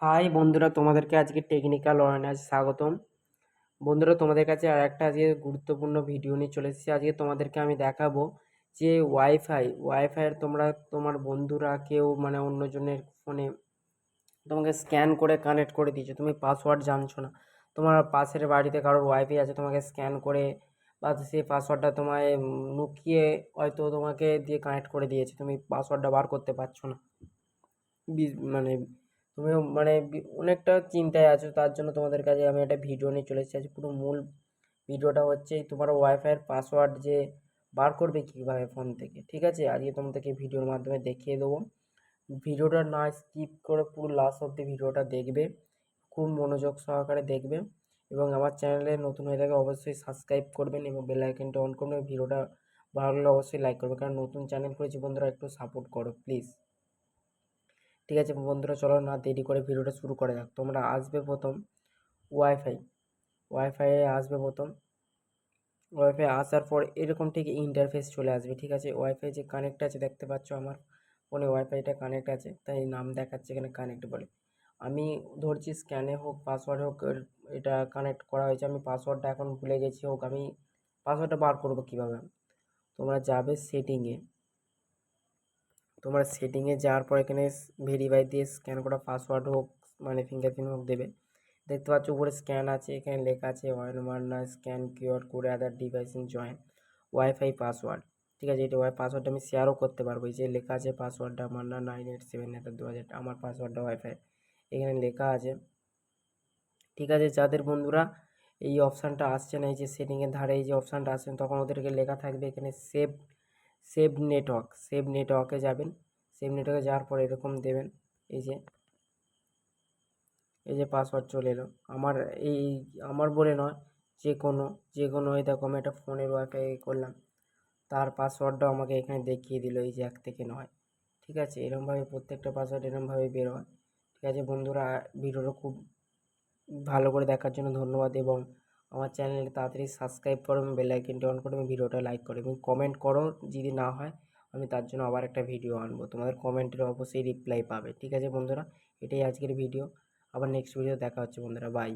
High বন্ধুরা, তোমাদেরকে আজকে টেকনিক্যাল অ্যাওয়ারনেস স্বাগতম। বন্ধুরা, তোমাদের কাছে আর একটা আজকে গুরুত্বপূর্ণ ভিডিও নিয়ে চলে এসেছি। আজকে তোমাদেরকে আমি দেখাবো যে ওয়াইফাইয়ের তোমরা তোমার বন্ধুরা কেউ মানে অন্যজনের ফোনে তোমাকে স্ক্যান করে কানেক্ট করে দিয়েছে, তুমি পাসওয়ার্ড জানছো না। তোমার পাশের বাড়িতে কারোর ওয়াইফাই আছে, তোমাকে স্ক্যান করে বা সেই পাসওয়ার্ডটা তোমায় লুকিয়ে হয়তো তোমাকে দিয়ে কানেক্ট করে দিয়েছে, তুমি পাসওয়ার্ডটা বার করতে পারছো না। মানে তুমিও মানে অনেকটা চিন্তায় আছো, তার জন্য তোমাদের কাছে আমি একটা ভিডিও নিয়ে চলে এসেছি। পুরো মূল ভিডিওটা হচ্ছে তোমার ওয়াইফাইয়ের পাসওয়ার্ড যে বার করবে কীভাবে ফোন থেকে। ঠিক আছে, আজকে তোমাদেরকে ভিডিওর মাধ্যমে দেখিয়ে দেবো। ভিডিওটা না স্কিপ করে পুরো লাস্ট অব্দি ভিডিওটা দেখবে, খুব মনোযোগ সহকারে দেখবে। এবং আমার চ্যানেলে নতুন হয়ে থাকে অবশ্যই সাবস্ক্রাইব করবেন এবং বেল আইকনটা অন করবেন। ভিডিওটা ভালো লাগলে অবশ্যই লাইক করবে, কারণ নতুন চ্যানেল করেছি বন্ধুরা, একটু সাপোর্ট করো প্লিজ। ঠিক আছে বন্ধুরা, চলো না দেরি করে ভিডিওটা শুরু করা যাক। তোমরা আসবে প্রথম ওয়াইফাই ওয়াইফাইয়ে আসবে প্রথম। ওয়াইফাই আসার পর এরকম ঠিক ইন্টারফেস চলে আসবে। ঠিক আছে, ওয়াইফাই যে কানেক্ট আছে দেখতে পাচ্ছ, আমার ফোনে ওয়াইফাইটা কানেক্ট আছে, তাই নাম দেখাচ্ছে এখানে কানেক্ট বলে। আমি ধরছি স্ক্যানে হোক পাসওয়ার্ড হোক এটা কানেক্ট করা হয়েছে। আমি পাসওয়ার্ডটা এখন ভুলে গেছি, হোক আমি পাসওয়ার্ডটা বার করবো কীভাবে। তোমরা যাবে সেটিংয়ে, তোমরা সেটিংয়ে যাওয়ার পর এখানে ভেরিফাই দিয়ে স্ক্যান করা পাসওয়ার্ড হোক মানে ফিঙ্গারপ্রিন্ট হোক দেবে। দেখতে পাচ্ছ উপরে স্ক্যান আছে, এখানে লেখা আছে one scan QR code other device in join wifi password. ঠিক আছে, এটা পাসওয়ার্ডটা আমি শেয়ারও করতে পারবো। এই যে লেখা আছে পাসওয়ার্ডটা মান্না 987 আমার পাসওয়ার্ডটা ওয়াইফাই এখানে লেখা আছে। ঠিক আছে, যাদের বন্ধুরা এই অপশানটা আসছে না, এই যে সেটিংয়ের ধারে এই যে অপশানটা আসছে, তখন ওদেরকে লেখা থাকবে এখানে সেভ নেটওয়ার্কে যাবেন। সেভ নেটওয়ার্কে যাওয়ার পর এরকম দেবেন, এই যে পাসওয়ার্ড চলে এলো আমার। এই আমার বলে নয়, যে কোনো এই দেখো আমি একটা ফোনের ওয়াইফাই করলাম, তার পাসওয়ার্ডটাও আমাকে এখানে দেখিয়ে দিল, এই যে 1 থেকে 9। ঠিক আছে, এরকমভাবে প্রত্যেকটা পাসওয়ার্ড এরকমভাবে বের হয়। ঠিক আছে বন্ধুরা, ভিডিওটা খুব ভালো করে দেখার জন্য ধন্যবাদ। এবং আমার চ্যানেলে তাড়াতাড়ি সাবস্ক্রাইব করো এবং বেল আইকনটা অন করো এবং ভিডিওটা লাইক করো এবং কমেন্ট করো। যদি না হয় আমি তার জন্য আবার একটা ভিডিও আনবো, তোমাদের কমেন্টের অবশ্যই রিপ্লাই পাবে। ঠিক আছে বন্ধুরা, এটাই আজকের ভিডিও। আবার নেক্সট ভিডিও দেখা হচ্ছে বন্ধুরা, বাই।